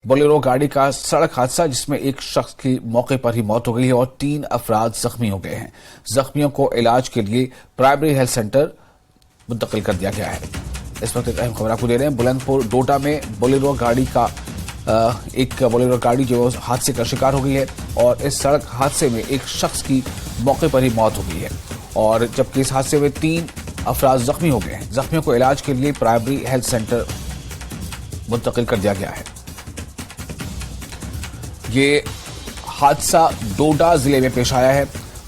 Bolero गाड़ी का सड़क हादसा जिसमें एक शख्स की मौके पर ही मौत हो गई है और 3 अफराद जख्मी हो गए हैं। जख्मियों को इलाज के लिए प्राइमरी हेल्थ सेंटर मुंतकिल कर दिया गया है। इस वक्त एक अहम खबर आपको दे रहे हैं। बुलंदपुर डोडा में बोलेरो गाड़ी जो हादसे का शिकार हो गई है और इस सड़क हादसे में एक शख्स की मौके पर ही मौत हो गई है और जबकि इस हादसे में 3 अफराद जख्मी हो गए हैं। जख्मियों को इलाज के लिए प्राइमरी हेल्थ सेंटर मुंतकिल कर दिया गया है। ये हादसा डोडा जिले में पेश आया है।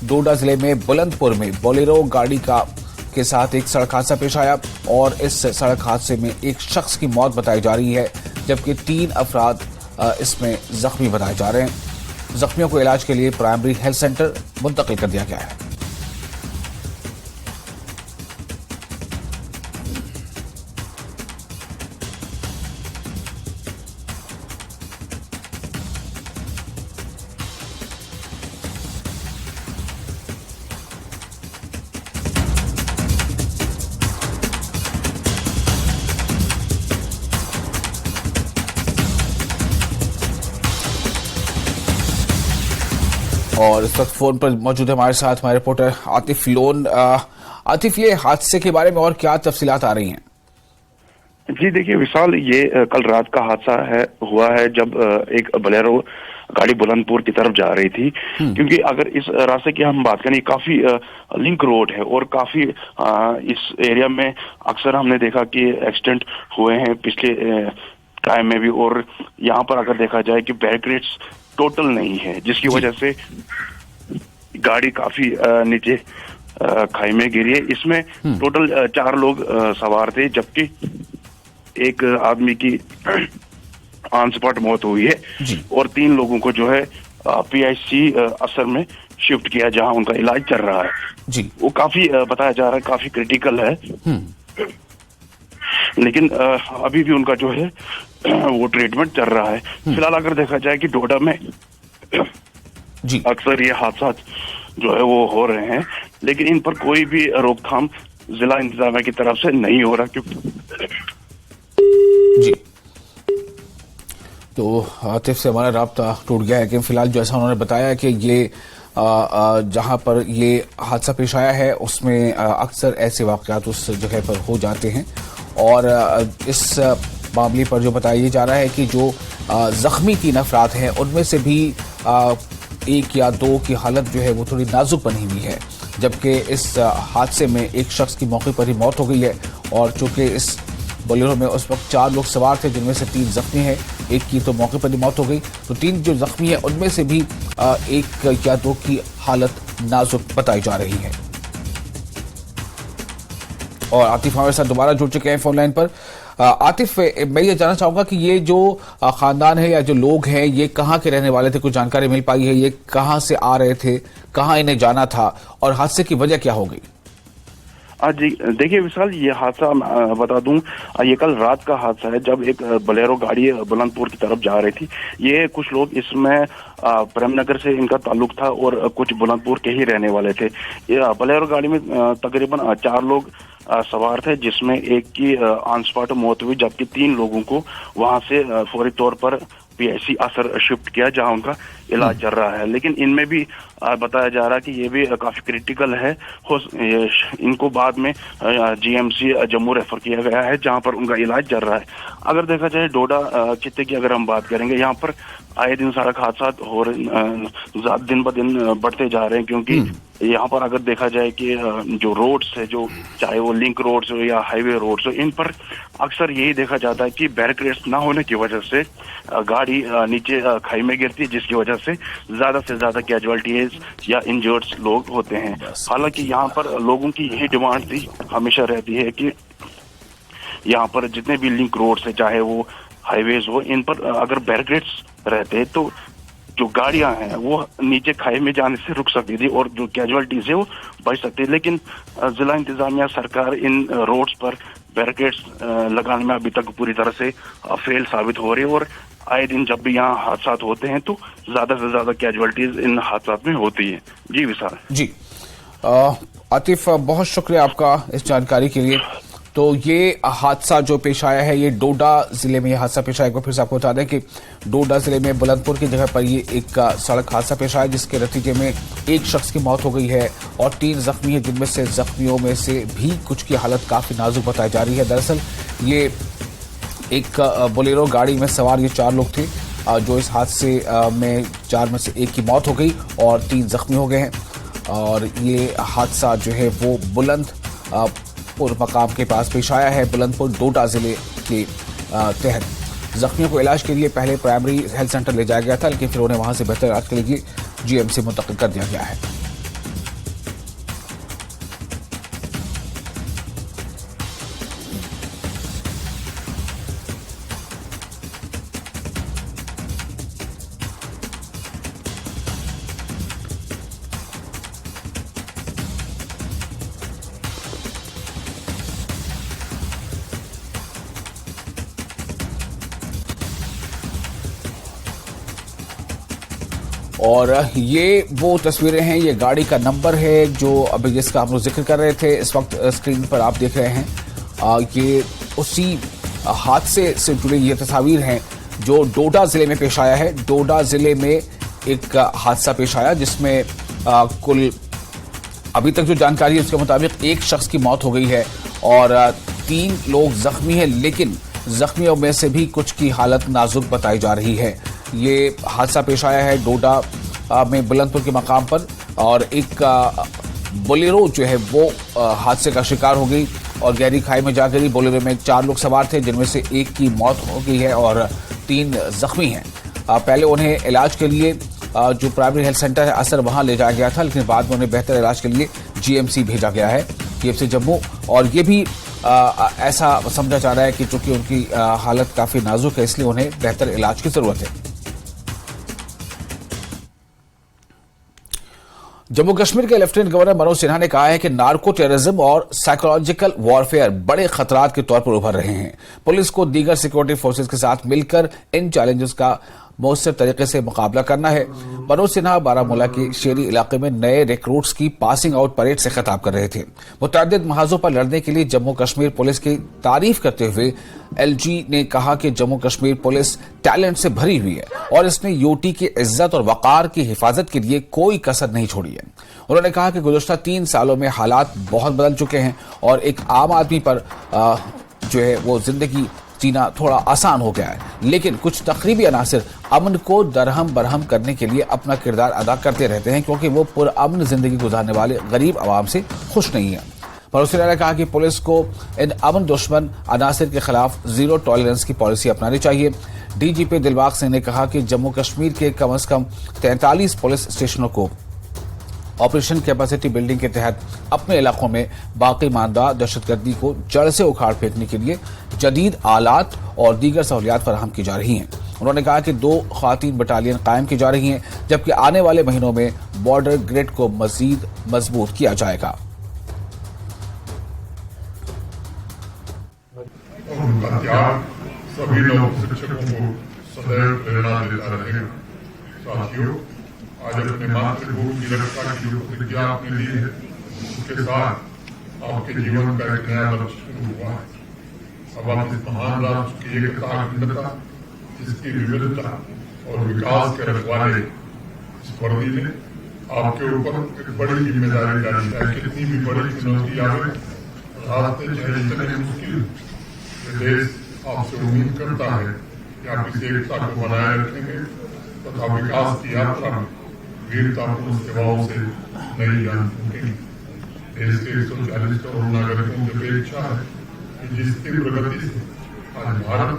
डोडा जिले में बुलंदपुर में बोलेरो गाड़ी के साथ एक सड़क हादसा पेश आया और इस सड़क हादसे में एक शख्स की मौत बताई जा रही है जबकि 3 अफराद इसमें जख्मी बताए जा रहे हैं। जख्मियों को इलाज के लिए प्राइमरी हेल्थ सेंटर मुंतकिल कर दिया गया है। और इस वक्त फोन पर मौजूद है हमारे साथ हमारे रिपोर्टर आतिफ लोन। आतिफ, ये हादसे के बारे में और क्या तफसीलात आ रही हैं? जी देखिए विशाल, ये कल रात का हादसा हुआ है जब एक बोलेरो गाड़ी बुलंदपुर की तरफ जा रही थी। क्योंकि अगर इस रास्ते की हम बात करें, काफी लिंक रोड है और काफी इस एरिया में अक्सर हमने देखा कि एक्सीडेंट हुए हैं पिछले टाइम में भी। और यहाँ पर अगर देखा जाए कि बैरिकेड्स टोटल नहीं है जिसकी वजह से गाड़ी काफी नीचे खाई में गिरी है। इसमें टोटल 4 लोग सवार थे जबकि एक आदमी की ऑन स्पॉट मौत हुई है और 3 लोगों को जो है PIC असर में शिफ्ट किया जहां उनका इलाज चल रहा है। जी, वो काफी बताया जा रहा है काफी क्रिटिकल है, लेकिन अभी भी उनका जो है वो ट्रीटमेंट चल रहा है। फिलहाल अगर देखा जाए कि डोडा में अक्सर ये हादसा जो है वो हो रहे हैं, लेकिन इन पर कोई भी रोकथाम जिला इंतजामिया की तरफ से नहीं हो रहा। क्योंकि जी, तो आतिफ से हमारा राब्ता टूट गया है कि फिलहाल जैसा उन्होंने बताया कि ये जहां पर ये हादसा पेश आया है उसमें अक्सर ऐसे वाकयात उस जगह पर हो जाते हैं और इस मामले पर जो बताया जा रहा है कि जो जख्मी 3 अफराद हैं उनमें से भी 1 या 2 की हालत जो है वो थोड़ी नाजुक बनी हुई है जबकि इस हादसे में एक शख्स की मौके पर ही मौत हो गई है। और चूंकि इस बोलेरो में उस वक्त 4 लोग सवार थे जिनमें से 3 जख्मी हैं, 1 की तो मौके पर ही मौत हो गई, तो 3 जो जख्मी है उनमें से भी 1 या 2 की हालत नाजुक बताई जा रही है। और आतिफ हमारे साथ दोबारा जुड़ चुके हैं फोन लाइन पर। आतिफ, मैं ये जानना चाहूंगा कि ये जो खानदान है या जो लोग हैं ये कहाँ के रहने वाले थे? कुछ जानकारी मिल पाई है? ये कहाँ से आ रहे थे, कहाँ इन्हें जाना था और हादसे की वजह क्या हो गई? जी देखिए विशाल, ये हादसा बता दूं, ये कल रात का हादसा है जब एक बोलेरो गाड़ी बुलंदपुर की तरफ जा रही थी। ये कुछ लोग इसमें प्रेमनगर से इनका ताल्लुक था और कुछ बुलंदपुर के ही रहने वाले थे। बोलेरो गाड़ी में तकरीबन 4 लोग सवार थे जिसमें एक की ऑन स्पॉट मौत हुई जबकि 3 लोगों को वहां से फौरी तौर पर PIC असर शिफ्ट किया जहां उनका इलाज चल रहा है। लेकिन इनमें भी बताया जा रहा है कि ये भी काफी क्रिटिकल है। इनको बाद में GMC जम्मू रेफर किया गया है जहां पर उनका इलाज चल रहा है। अगर देखा जाए डोडा खित्ते की अगर हम बात करेंगे, यहाँ पर आए दिन सड़क हादसा हो रहे, दिन ब दिन बढ़ते जा रहे हैं। क्योंकि यहाँ पर अगर देखा जाए कि जो रोड्स है, जो चाहे वो लिंक रोड्स हो या हाईवे रोड्स हो, इन पर अक्सर यही देखा जाता है कि बैरिकेड्स ना होने की वजह से गाड़ी नीचे खाई में गिरती है जिसकी वजह से ज्यादा कैजुअलिटीज या इंजर्ड्स लोग होते हैं। हालांकि यहाँ पर लोगों की यही डिमांड थी, हमेशा रहती है कि यहाँ पर जितने भी लिंक रोड्स है चाहे वो हाईवेज हो, इन पर अगर बैरिकेड्स रहते तो जो गाड़ियां हैं वो नीचे खाई में जाने से रुक सकती थी और जो कैजुअलिटीज है वो बच सकती थी। लेकिन जिला इंतजामिया सरकार इन रोड्स पर बैरिकेड्स लगाने में अभी तक पूरी तरह से फेल साबित हो रही है और आए दिन जब भी यहाँ हादसा होते हैं तो ज्यादा से ज्यादा कैजुअलिटीज इन हादसा में होती है। जी विशाल। जी आतिफ, बहुत शुक्रिया आपका इस जानकारी के लिए। तो ये हादसा जो पेश आया है, ये डोडा जिले में ये हादसा पेश आया। एक बार फिर से आपको बता दें कि डोडा जिले में बुलंदपुर की जगह पर ये एक सड़क हादसा पेश आया, जिसके नतीजे में एक शख्स की मौत हो गई है और 3 जख्मी है, जिनमें से जख्मियों में से भी कुछ की हालत काफी नाजुक बताई जा रही है। दरअसल ये एक बोलेरो गाड़ी में सवार ये 4 लोग थे, जो इस हादसे में 4 में से 1 की मौत हो गई और 3 जख्मी हो गए हैं। और ये हादसा जो है वो बुलंदपुर मकाम के पास पेश आया है, बुलंदपुर डोडा जिले के तहत। जख्मियों को इलाज के लिए पहले प्राइमरी हेल्थ सेंटर ले जाया गया था, लेकिन फिर उन्हें वहां से बेहतर इलाज के लिए जीएमसी मुंतकिल कर दिया गया है। और ये वो तस्वीरें हैं, ये गाड़ी का नंबर है जो अभी जिसका हम लोग जिक्र कर रहे थे। इस वक्त स्क्रीन पर आप देख रहे हैं ये उसी हादसे से जुड़ी ये तस्वीर हैं जो डोडा जिले में पेश आया है। डोडा जिले में एक हादसा पेश आया जिसमें कुल अभी तक जो जानकारी है उसके मुताबिक एक शख्स की मौत हो गई है और 3 लोग जख्मी हैं, लेकिन जख्मियों में से भी कुछ की हालत नाजुक बताई जा रही है। ये हादसा पेश आया है डोडा में बुलंदपुर के मकाम पर और एक बोलेरो जो है वो हादसे का शिकार हो गई और गहरी खाई में जा गिरी। बोलेरो में 4 लोग सवार थे, जिनमें से 1 की मौत हो गई है और 3 जख्मी हैं। पहले उन्हें इलाज के लिए जो प्राइमरी हेल्थ सेंटर है असर वहां ले जाया गया था, लेकिन बाद में उन्हें बेहतर इलाज के लिए जीएमसी भेजा गया है, जीएमसी जम्मू। और ये भी ऐसा समझा जा रहा है कि चूंकि उनकी हालत काफी नाजुक है, इसलिए उन्हें बेहतर इलाज की जरूरत है। जम्मू कश्मीर के लेफ्टिनेंट गवर्नर मनोज सिन्हा ने कहा है कि नार्को टेररिज्म और साइकोलॉजिकल वॉरफेयर बड़े खतरात के तौर पर उभर रहे हैं। पुलिस को दीगर सिक्योरिटी फोर्सेज के साथ मिलकर इन चैलेंजेस का मौसर तरीके से मुकाबला करना है। मनोज सिन्हा बारामूला के शेरी इलाके में नए रिक्रूट्स की पासिंग आउट परेड से खिताब कर रहे थे। मुतअद्दिद महाजों पर लड़ने के लिए जम्मू कश्मीर पुलिस की तारीफ करते हुए एलजी ने कहा कि जम्मू कश्मीर पुलिस टैलेंट से भरी हुई है और इसने यूटी की इज्जत और वकार की हिफाजत के लिए कोई कसर नहीं छोड़ी है। उन्होंने कहा कि गुज़श्ता 3 सालों में हालात बहुत बदल चुके हैं और एक आम आदमी पर जो है वो जिंदगी जीना थोड़ा आसान हो गया है, लेकिन कुछ तकरीबी अनासिर अमन को दरहम बरहम करने के लिए अपना किरदार अदा करते रहते हैं, क्योंकि वो पुरअमन जिंदगी गुजारने वाले गरीब आवाम से खुश नहीं है। मनोज सिन्हा ने कहा कि पुलिस को इन अमन दुश्मन अनासिर के खिलाफ जीरो टॉलरेंस की पॉलिसी अपनानी चाहिए। डीजीपी दिलबाग सिंह ने कहा कि जम्मू कश्मीर के कम से कम 43 पुलिस स्टेशनों को ऑपरेशन कैपेसिटी बिल्डिंग के तहत अपने इलाकों में बाकी मानदा दहशतगर्दी को जड़ से उखाड़ फेंकने के लिए जदीद आलात और दीगर सहूलियात फराहम की जा रही हैं। उन्होंने कहा कि 2 ख्वातीन बटालियन कायम की जा रही हैं, जबकि आने वाले महीनों में बॉर्डर ग्रिड को मजीद मजबूत किया जाएगा। सभी लोग शिक्षकों को सदैव प्रेरणा देता रहेगा। साथियों, आज अपने मातृभूमि की रक्षा की जो प्रतिज्ञा आपने ली है, उसके साथ आपके जीवन का एक नया लक्ष्य शुरू हुआ है। अब आप इस महान राष्ट्र की एकता, अखंडता, इसकी विविधता और विकास के रखवाले इस वर्दी ने आपके ऊपर एक बड़ी जिम्मेदारी डाली है। कितनी भी बड़ी चुनौती आवे, रास्ते चाहे जितने मुश्किल, देश आपसे उम्मीद करता है कि आप इस एकता को बनाए रखेंगे तथा विकास की यात्रा में वीरतापूर्ण सेवाओं से नई यान फूकेंगे। देश के 140 करोड़ नागरिकों की अपेक्षा है कि जिस तीव्र गति से आज भारत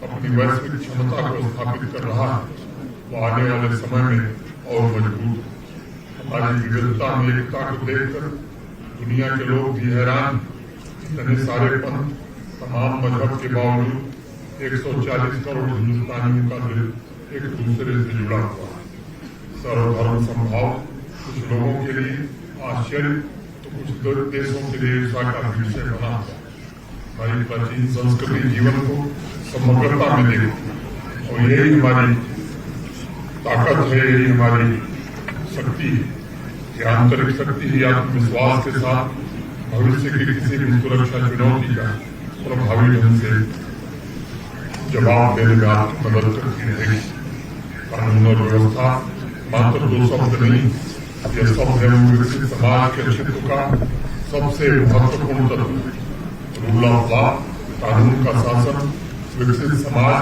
अपनी वैश्विक क्षमता को स्थापित कर रहा है, वो आने वाले समय में और मजबूत है। हमारी विविधता में एकता को देखकर दुनिया के लोग भी हैरान। इतने सारे पंथ, तमाम मजहब के बावजूद 140 करोड़ हिंदुस्तानियों का दिल एक दूसरे से जुड़ा हुआ है। सर्वधर्म संभाव कुछ लोगों के लिए आश्चर्य तो कुछ देशों के लिए ईर्ष्या का विषय बना हुआ। हमारी प्राचीन संस्कृति जीवन को समग्रता में देखती और यही हमारी ताकत है, यही हमारी शक्ति है। आंतरिक शक्ति ही आत्मविश्वास के साथ भविष्य की किसी भी सुरक्षा चुनौती का प्रभावी ढंग से जवाब देने में आपकी मदद करती रहेगी। कानून और व्यवस्था मात्र दो शब्द नहीं, यह शब्द है विकसित समाज के अस्तित्व का सबसे महत्वपूर्ण तत्व। रूल ऑफ लॉ, कानून का शासन, विकसित समाज,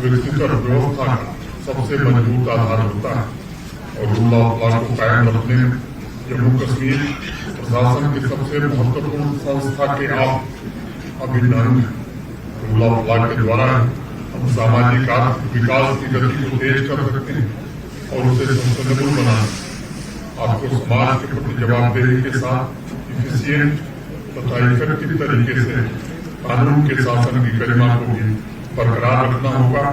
विकसित अर्थव्यवस्था का सबसे मजबूत आधार होता है। और रूल ऑफ लॉ को कायम रखने में जम्मू कश्मीर प्रशासन की सबसे महत्वपूर्ण संस्था के आप अभिन्न अंग हैं। रूल ऑफ लॉ के द्वारा हम सामाजिक आर्थिक विकास की गति को तेज कर सकते हैं और उसे सस्टेनेबल बनाना। आपको समाज के प्रति जवाबदेही के साथ इफिशिएंट तथा इफेक्टिव तरीके से कानून के शासन की गरिमा को भी बरकरार रखना होगा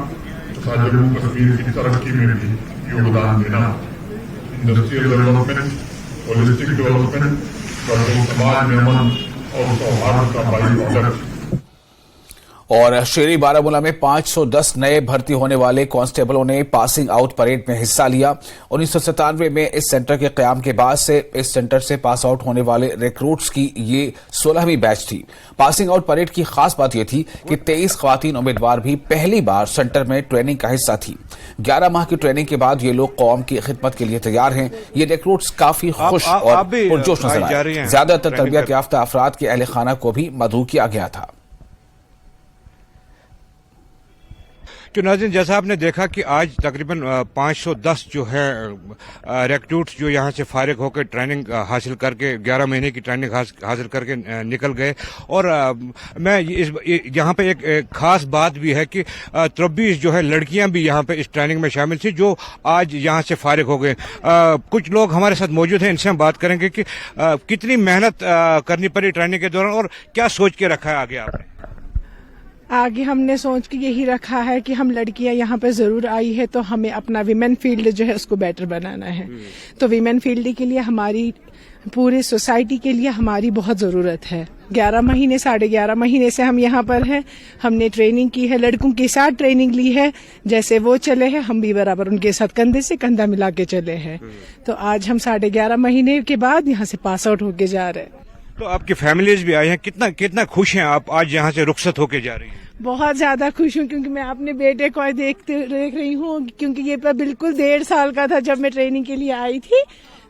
तथा जम्मू कश्मीर की तरक्की में भी योगदान देना। इंडस्ट्रियल डेवलपमेंट, होलिस्टिक डेवलपमेंट, समाज में अमन और सौहार्द का बाई प्रोडक्ट। और शेरी बारामूला में 510 नए भर्ती होने वाले कांस्टेबलों ने पासिंग आउट परेड में हिस्सा लिया। 1997 में इस सेंटर के कयाम के बाद से इस सेंटर से पास आउट होने वाले रिक्रूट्स की ये 16वीं बैच थी। पासिंग आउट परेड की खास बात यह थी कि 23 खवातीन उम्मीदवार भी पहली बार सेंटर में ट्रेनिंग का हिस्सा थी। 11 माह की ट्रेनिंग के बाद ये लोग कौम की खिदमत के लिए तैयार हैं। ये रिक्रूट्स काफी खुश और पुरजोश नजर आए। ज्यादातर तरबियत याफ्ता अफराद के अहल खाना को भी मदऊ किया गया था। तो नाज़रीन, जैसा आपने देखा कि आज तकरीबन 510 जो है रिक्रूट्स जो यहाँ से फारिग होकर ट्रेनिंग हासिल करके 11 महीने की ट्रेनिंग हासिल करके निकल गए। और मैं यहाँ पे एक खास बात भी है कि 23 जो है लड़कियां भी यहाँ पे इस ट्रेनिंग में शामिल थी जो आज यहाँ से फारिग हो गए। कुछ लोग हमारे साथ मौजूद हैं, इनसे हम बात करेंगे कि कितनी मेहनत करनी पड़ी ट्रेनिंग के दौरान और क्या सोच के रखा है आगे आपने। आगे हमने सोच के यही रखा है कि हम लड़कियां यहाँ पे जरूर आई है तो हमें अपना विमेन फील्ड जो है उसको बेटर बनाना है। तो विमेन फील्ड के लिए हमारी पूरे सोसाइटी के लिए हमारी बहुत जरूरत है। 11 महीने 11.5 महीने से हम यहाँ पर हैं। हमने ट्रेनिंग की है, लड़कों के साथ ट्रेनिंग ली है। जैसे वो चले हैं हम भी बराबर उनके साथ कंधे से कंधा मिला के चले हैं। तो आज हम 11.5 महीने के बाद यहाँ से पास आउट होके जा रहे हैं। तो आपकी फैमिलीज भी आई हैं, कितना खुश हैं आप आज यहाँ से रुखसत होके जा रही हैं? बहुत ज्यादा खुश हूँ क्योंकि मैं अपने बेटे को देख रही हूँ, क्योंकि ये बिल्कुल 1.5 साल का था जब मैं ट्रेनिंग के लिए आई थी।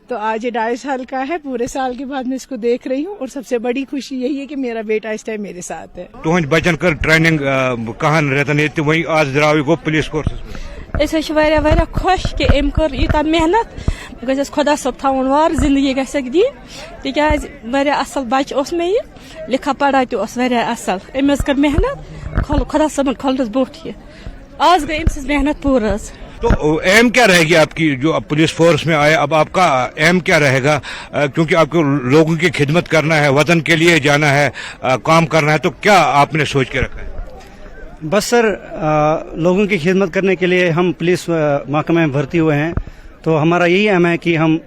तो आज ये 2.5 साल का है। पूरे साल के बाद मैं इसको देख रही हूँ और सबसे बड़ी खुशी यही है कि मेरा बेटा इस टाइम मेरे साथ है। तुहंद बचन कर ट्रेनिंग कहान रहतन ये वही आज द्राव गो पुलिस कोर्स वारिया खुश कि अम कर यूता मेहनत गस खुदा सब थवन वार जिंदगी गसक दी तिकाज वारिया असल बच ओस मे लिखा पढ़ा तो ओस वारिया असल अमस कर मेहनत खुदा सबन खोलस बोट ये आज गई अमस मेहनत पूरा। तो एम क्या रहेगी आपकी जो अब पुलिस फोर्स में आए, अब आपका एम क्या रहेगा? क्योंकि आपको लोगों की खिदमत करना है, वतन के लिए जाना है, काम करना है, तो क्या आपने सोच के रखा है? बस सर, लोगों की खिदमत करने के लिए हम पुलिस महकमे में भर्ती हुए हैं। तो हमारा यही एम है कि हम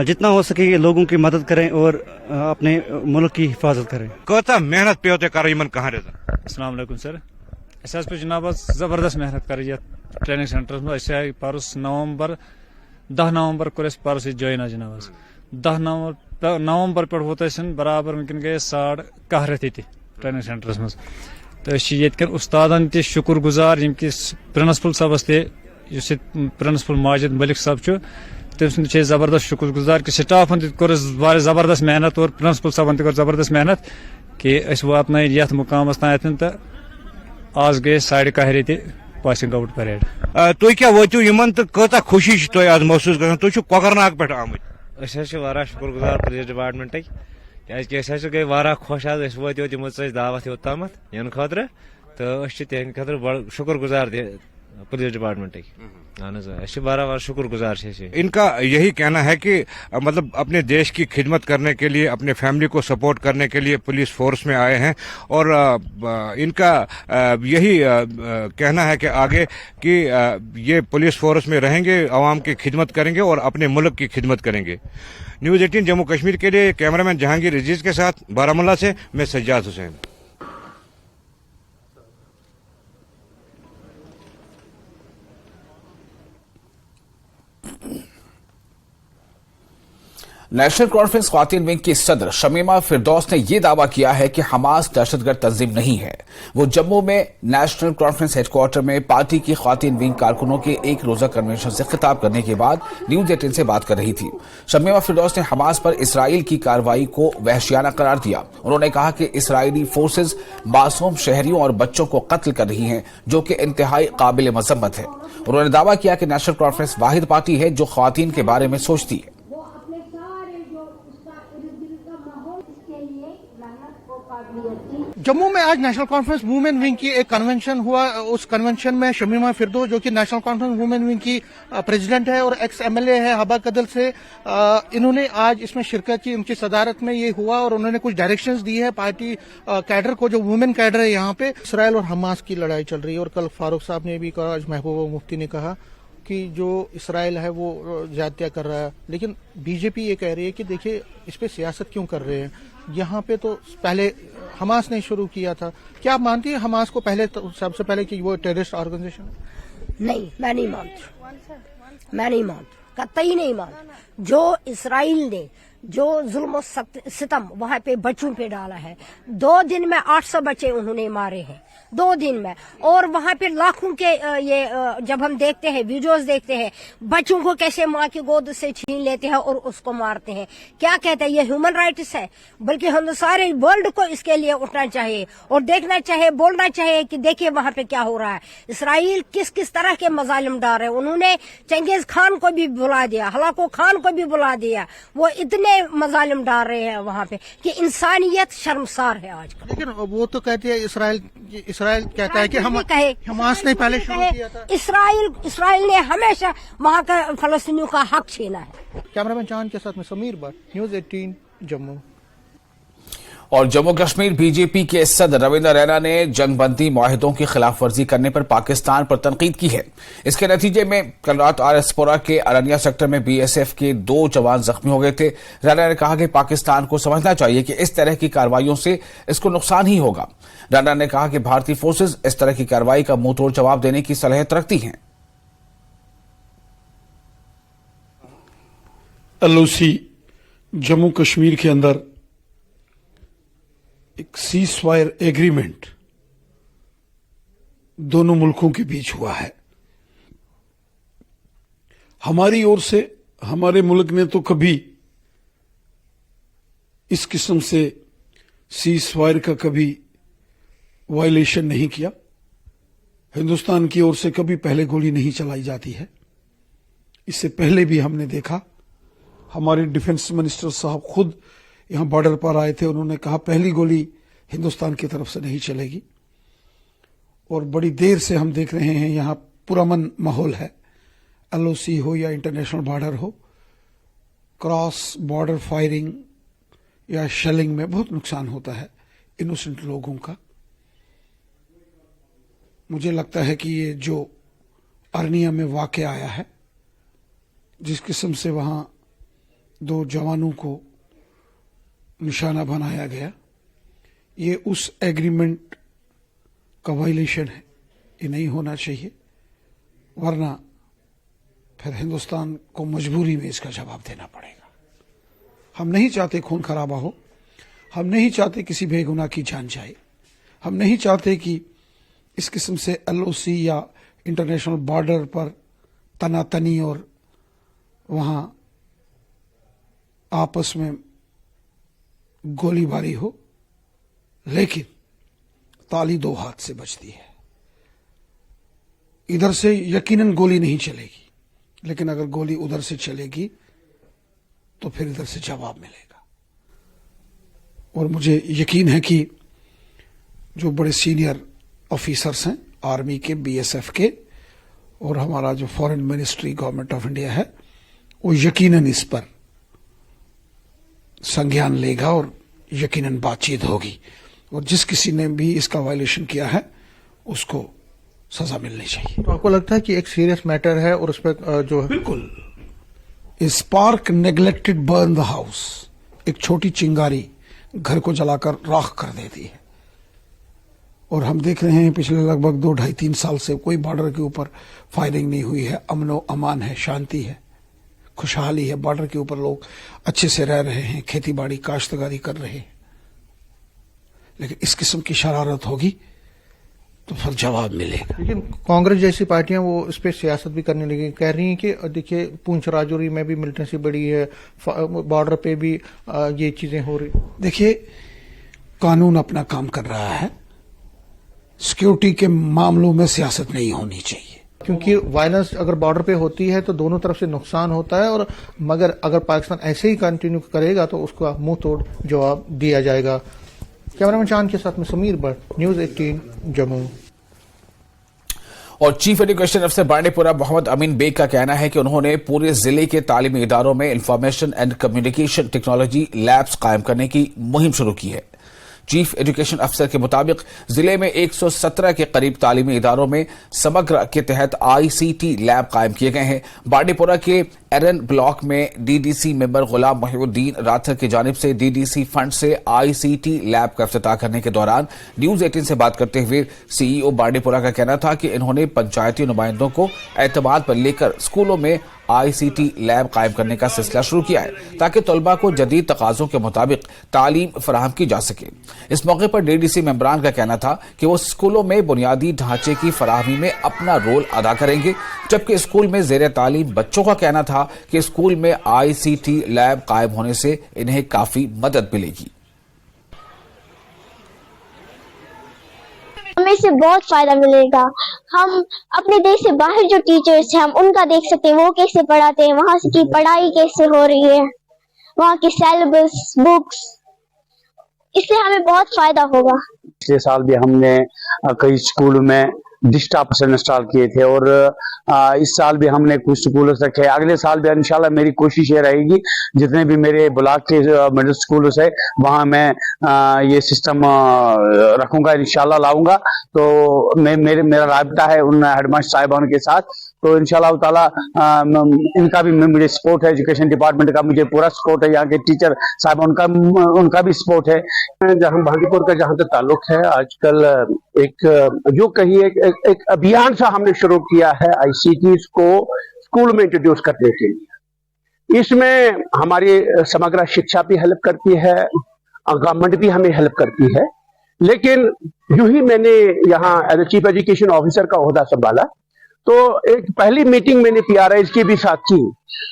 जितना हो सके लोगों की मदद करें और अपने मुल्क की हिफाजत करें। कहता मेहनत पे होते कर कहाँ रहता? अस्सलाम वालेकुम सर, पे जनाब जबरदस्त मेहनत कर ट्रेनिंग सेंटर में परस नवंबर 10 नवंबर कोर परस ज्वाइन जनाब 10 नवंबर पे वोत बराबर वनकन गए 11.5 रेत ट्रेनिंग सेंटरस मज। तो उस्तादन ते शुक्र गुजार यमकिस प्रिंसिपल सबस ते प्रिंसिपल माजिद मलिक साहब तम सुंद जबरदस्त शुक्र गुजार कि स्टाफन तोर जबरदस्त मेहनत और प्रिंसिपल साहबन तक जबरदस्त मेहनत कि वातन ये मुकामस तान तो आज गए 11.5 रेत पासिंग आउट परेड। तुम क्या वो यमन तो कता खुशी आज महसूस कर तुम कोकरनाग पे आमत? शुक्र गुजार पुलिस डिपार्टमेंट क्या गई वारा खुश आज वो तमो दावत योतम इन खतर तो तेहद खतर बड़ शुक्र गुजार पुलिस डिपार्टमेंट बराबर शुक्र गुजार। इनका यही कहना है कि मतलब अपने देश की खिदमत करने के लिए, अपने फैमिली को सपोर्ट करने के लिए पुलिस फोर्स में आए हैं और इनका यही कहना है कि आगे कि ये पुलिस फोर्स में रहेंगे, आवाम की खिदमत करेंगे और अपने मुल्क की खिदमत करेंगे। न्यूज़ 18 जम्मू कश्मीर के लिए कैमरामैन जहांगीर अजीज के साथ बारामूला से मैं सज्जाद हुसैन। नेशनल कॉन्फ्रेंस ख्वातीन विंग की सदर शमीमा फिरदौस ने यह दावा किया है कि हमास दहशतगर्द तंजीम नहीं है। वो जम्मू में नेशनल कॉन्फ्रेंस हेडक्वार्टर में पार्टी की ख्वातीन विंग कारकुनों के एक रोजा कन्वेंशन से खिताब करने के बाद न्यूज 18 से बात कर रही थी। शमीमा फिरदौस ने हमास पर इसराइल की कार्रवाई को वहशियाना करार दिया। उन्होंने कहा कि इसराइली फोर्सेज मासूम शहरियों और बच्चों को कत्ल कर रही हैं, जो कि इंतहाई काबिल मजम्मत है। उन्होंने दावा किया कि नेशनल कॉन्फ्रेंस वाहिद पार्टी है जो ख्वातीन के बारे में सोचती है। जम्मू में आज नेशनल कॉन्फ्रेंस वुमेन विंग की एक कन्वेंशन हुआ। उस कन्वेंशन में शमीमा फिरदौस, जो कि नेशनल कॉन्फ्रेंस वुमेन विंग की प्रेसिडेंट है और एक्स एमएलए है हबा कदल से, इन्होंने आज इसमें शिरकत की। उनकी सदारत में ये हुआ और उन्होंने कुछ डायरेक्शंस दी है पार्टी कैडर को, जो वुमेन कैडर है यहाँ पे। इसराइल और हमास की लड़ाई चल रही है और कल फारूक साहब ने भी कहा, आज महबूबा मुफ्ती ने कहा कि जो इसराइल है वो ज्यादतियां कर रहा है, लेकिन बीजेपी ये कह रही है कि देखिए इस पे सियासत क्यों कर रहे हैं। यहाँ पे तो पहले हमास ने शुरू किया था। क्या आप मानती है हमास को पहले तो सबसे पहले कि वो टेररिस्ट ऑर्गेनाइजेशन है? नहीं, मैं नहीं मानती, कतई नहीं मानती। जो इसराइल ने जो जुल्म सितम वहां पे बच्चों पे डाला है, 2 दिन में 800 बच्चे उन्होंने मारे हैं, 2 दिन में। और वहां पे लाखों के ये जब हम देखते हैं, वीडियोस देखते हैं, बच्चों को कैसे माँ की गोद से छीन लेते हैं और उसको मारते हैं। क्या कहते हैं ये ह्यूमन राइट्स है? बल्कि हम सारे वर्ल्ड को इसके लिए उठना चाहिए और देखना चाहिए, बोलना चाहिए कि देखिए वहां पे क्या हो रहा है। इसराइल किस किस तरह के मजालिम डाल रहे हैं। उन्होंने चंगेज खान को भी बुला दिया, हलाको खान को भी बुला दिया। वो इतने मजालिम डाल रहे हैं वहां पे कि इंसानियत शर्मसार है आज। लेकिन वो तो कहते हैं इसराइल कहता है कि हमास ने पहले शुरू किया था। इसराइल ने हमेशा वहां का फलस्तीनियों का हक छीना है। कैमरामैन चांद के साथ में समीर भट्ट, न्यूज 18 जम्मू। और जम्मू कश्मीर बीजेपी के सदर रविंद्र रैना ने जंगबंदी मुआहिदों की खिलाफ वर्जी करने पर पाकिस्तान पर तनकीद की है। इसके नतीजे में कल रात आरएसपुरा के अरनिया सेक्टर में बीएसएफ के 2 जवान जख्मी हो गए थे। रैना ने कहा कि पाकिस्तान को समझना चाहिए कि इस तरह की कार्रवाइयों से इसको नुकसान ही होगा। रैना ने कहा कि भारतीय फोर्सेज इस तरह की कार्रवाई का मुंहतोड़ जवाब देने की सलाहियत रखती हैं। एलओसी जम्मू कश्मीर के अंदर एक सीजफायर एग्रीमेंट दोनों मुल्कों के बीच हुआ है। हमारी ओर से हमारे मुल्क ने तो कभी इस किस्म से सीजफायर का कभी वायलेशन नहीं किया। हिंदुस्तान की ओर से कभी पहले गोली नहीं चलाई जाती है। इससे पहले भी हमने देखा, हमारे डिफेंस मिनिस्टर साहब खुद यहां बॉर्डर पर आए थे। उन्होंने कहा पहली गोली हिंदुस्तान की तरफ से नहीं चलेगी। और बड़ी देर से हम देख रहे हैं यहां पुरअमन माहौल है। एलओसी हो या इंटरनेशनल बॉर्डर हो, क्रॉस बॉर्डर फायरिंग या शेलिंग में बहुत नुकसान होता है इनोसेंट लोगों का। मुझे लगता है कि ये जो अरनिया में वाकया आया है, जिस किस्म से वहां 2 जवानों को निशाना बनाया गया, ये उस एग्रीमेंट का वायलेशन है। ये नहीं होना चाहिए, वरना फिर हिंदुस्तान को मजबूरी में इसका जवाब देना पड़ेगा। हम नहीं चाहते खून खराबा हो, हम नहीं चाहते किसी बेगुनाह की जान जाए, हम नहीं चाहते कि इस किस्म से एलओसी या इंटरनेशनल बॉर्डर पर तनातनी और वहां आपस में गोलीबारी हो। लेकिन ताली 2 हाथ से बजती है। इधर से यकीनन गोली नहीं चलेगी, लेकिन अगर गोली उधर से चलेगी तो फिर इधर से जवाब मिलेगा। और मुझे यकीन है कि जो बड़े सीनियर ऑफिसर्स हैं आर्मी के, बीएसएफ के, और हमारा जो foreign ministry government of India है, वो यकीनन इस पर संज्ञान लेगा और यकीनन बातचीत होगी। और जिस किसी ने भी इसका वायलेशन किया है उसको सजा मिलनी चाहिए। तो आपको लगता है कि एक सीरियस मैटर है और उस पर जो है बिल्कुल spark neglected burn the house, एक छोटी चिंगारी घर को जलाकर राख कर देती है। और हम देख रहे हैं पिछले लगभग 2, 2.5, 3 साल से कोई बॉर्डर के ऊपर फायरिंग नहीं हुई है, अमनो अमान है, शांति है, खुशहाली है, बॉर्डर के ऊपर लोग अच्छे से रह रहे हैं, खेती बाड़ी काश्तकारी कर रहे हैं। लेकिन इस किस्म की शरारत होगी तो फिर जवाब मिलेगा। लेकिन कांग्रेस जैसी पार्टियां वो इस पे सियासत भी करने लगी, कह रही हैं कि देखिए पूंछ राजौरी में भी मिलिटेंसी बढ़ी है, बॉर्डर पे भी ये चीजें हो रही। देखिए, कानून अपना काम कर रहा है, सिक्योरिटी के मामलों में सियासत नहीं होनी चाहिए, क्योंकि वायलेंस अगर बॉर्डर पे होती है तो दोनों तरफ से नुकसान होता है। और मगर अगर पाकिस्तान ऐसे ही कंटिन्यू करेगा तो उसका मुंह तोड़ जवाब दिया जाएगा। कैमरामैन चांद के साथ में समीर भट्ट, न्यूज़ 18 जम्मू। और चीफ एजुकेशन अफसर बांडीपुरा मोहम्मद अमीन बेग का कहना है कि उन्होंने पूरे जिले के तालीमी इदारों में information and communication technology labs कायम करने की मुहिम शुरू की है। चीफ एजुकेशन अफसर के मुताबिक जिले में 117 के करीब तालीमी इदारों में समग्र के तहत आईसीटी लैब कायम किए गए हैं। बांडीपुरा के एरन ब्लॉक में डीडीसी मेंबर गुलाम मोहिउद्दीन राथर की जानिब से डीडीसी फंड से आईसीटी लैब का इफ्तिताह करने के दौरान न्यूज 18 से बात करते हुए सीईओ बांडीपुरा का कहना था कि इन्होंने पंचायती नुमाइंदों को एतमाद पर लेकर स्कूलों में आईसीटी लैब कायम करने का सिलसिला शुरू किया है ताकि तलबा को जदीद तकाजों के मुताबिक तालीम फराहम की जा सके। इस मौके पर डीडीसी मेंबरान का कहना था कि वो स्कूलों में बुनियादी ढांचे की फराहमी में अपना रोल अदा करेंगे, जबकि स्कूल में जेर तालीम बच्चों का कहना था कि स्कूल में आईसीटी लैब कायम होने से इन्हें काफी मदद मिलेगी। हमें इससे बहुत फायदा मिलेगा। हम अपने देश से बाहर जो टीचर्स हैं हम उनका देख सकते हैं, वो कैसे पढ़ाते हैं, वहां की पढ़ाई कैसे हो रही है, वहाँ की सिलेबस, बुक्स, इससे हमें बहुत फायदा होगा। पिछले साल भी हमने कई स्कूलों में डेस्कटॉप इंस्टॉल किए थे और इस साल भी हमने कुछ स्कूलों से रखे। अगले साल भी इंशाल्लाह मेरी कोशिश ये रहेगी जितने भी मेरे ब्लॉक के मिडिल स्कूलों से वहां मैं ये सिस्टम रखूंगा, इंशाल्लाह लाऊंगा। तो मेरा राब्ता है उन हेडमास्टर साहिबान के साथ, तो इंशाल्लाह ताला इनका भी मुझे सपोर्ट है, एजुकेशन डिपार्टमेंट का मुझे पूरा सपोर्ट है, यहाँ के टीचर साहब उनका भी सपोर्ट है। जहाँ बांडीपुर का जहाँ तक ताल्लुक है, आजकल एक जो कहिए एक अभियान सा हमने शुरू किया है आईसीटी को स्कूल में इंट्रोड्यूस करने के लिए। इसमें हमारी समग्र शिक्षा भी हेल्प करती है, गवर्नमेंट भी हमें हेल्प करती है। लेकिन यूं ही मैंने यहाँ एज चीफ एजुकेशन ऑफिसर का ओहदा संभाला तो एक पहली मीटिंग मैंने पीआरआईज की भी साथ की,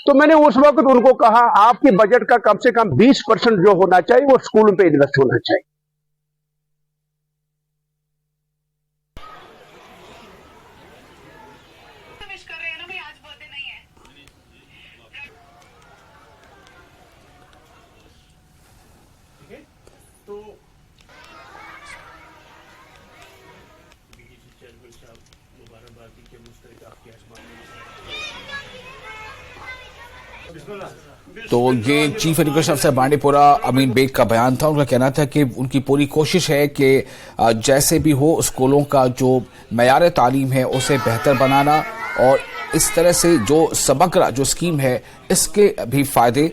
तो मैंने उस वक्त उनको कहा आपके बजट का कम से कम 20% जो होना चाहिए वो स्कूलों पे इन्वेस्ट होना चाहिए। तो ये चीफ एजुकेशन अफसर बांडीपुरा अमीन बेग का बयान था। उनका कहना था कि उनकी पूरी कोशिश है कि जैसे भी हो स्कूलों का जो मयार तालीम है उसे बेहतर बनाना और इस तरह से जो समग्र जो स्कीम है इसके भी फायदे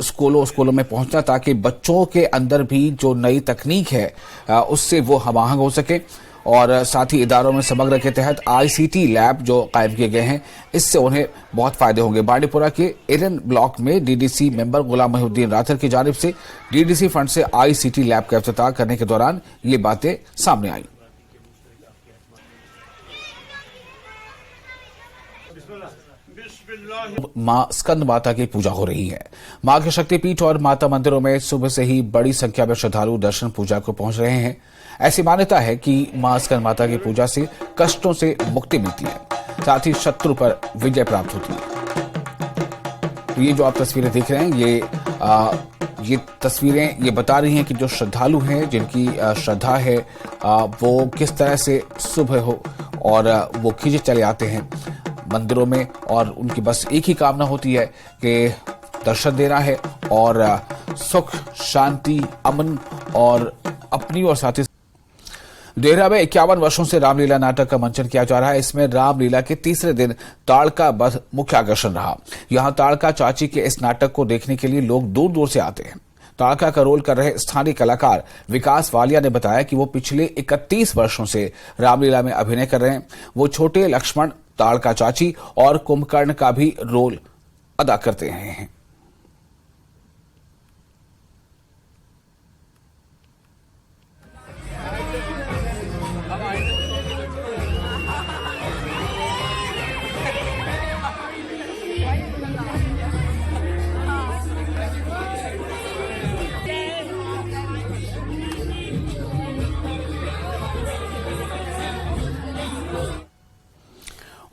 स्कूलों में पहुंचना ताकि बच्चों के अंदर भी जो नई तकनीक है उससे वो हमाहंग हो सके। और साथ ही इदारों में समग्र के तहत आईसीटी लैब जो कायम किए गए हैं इससे उन्हें बहुत फायदे होंगे। बांडीपुरा के एरन ब्लॉक में डीडीसी मेंबर गुलाम मोहिउद्दीन राथर की जानिब से डीडीसी फंड से आईसीटी लैब का इफ्तिताह करने के दौरान ये बातें सामने आई। मां स्कंद माता की पूजा हो रही है। मां के शक्तिपीठ और माता मंदिरों में सुबह से ही बड़ी संख्या में श्रद्धालु दर्शन पूजा को पहुंच रहे हैं। ऐसी मान्यता है कि मां स्कंद माता की पूजा से कष्टों से मुक्ति मिलती है, साथ ही शत्रु पर विजय प्राप्त होती है। तो ये जो आप तस्वीरें देख रहे हैं ये तस्वीरें ये बता रही हैं कि जो श्रद्धालु हैं जिनकी श्रद्धा है वो किस तरह से सुबह हो और वो खींचे चले आते हैं मंदिरों में और उनकी बस एक ही कामना होती है कि दर्शन देना है और सुख शांति अमन और अपनी और साथी। देहरा में 51 वर्षों से रामलीला नाटक का मंचन किया जा रहा है। इसमें रामलीला के तीसरे दिन ताड़का वध मुख्य आकर्षण रहा। यहां ताड़का चाची के इस नाटक को देखने के लिए लोग दूर दूर से आते हैं। ताड़का का रोल कर रहे स्थानीय कलाकार विकास वालिया ने बताया कि वो पिछले 31 वर्षों से रामलीला में अभिनय कर रहे हैं। वो छोटे लक्ष्मण, ताड़का चाची और कुंभकर्ण का भी रोल अदा करते हैं।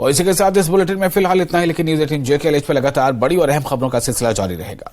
और इसी के साथ इस बुलेटिन में फिलहाल इतना ही, लेकिन न्यूज 18 JKLH पे लगातार बड़ी और अहम खबरों का सिलसिला जारी रहेगा।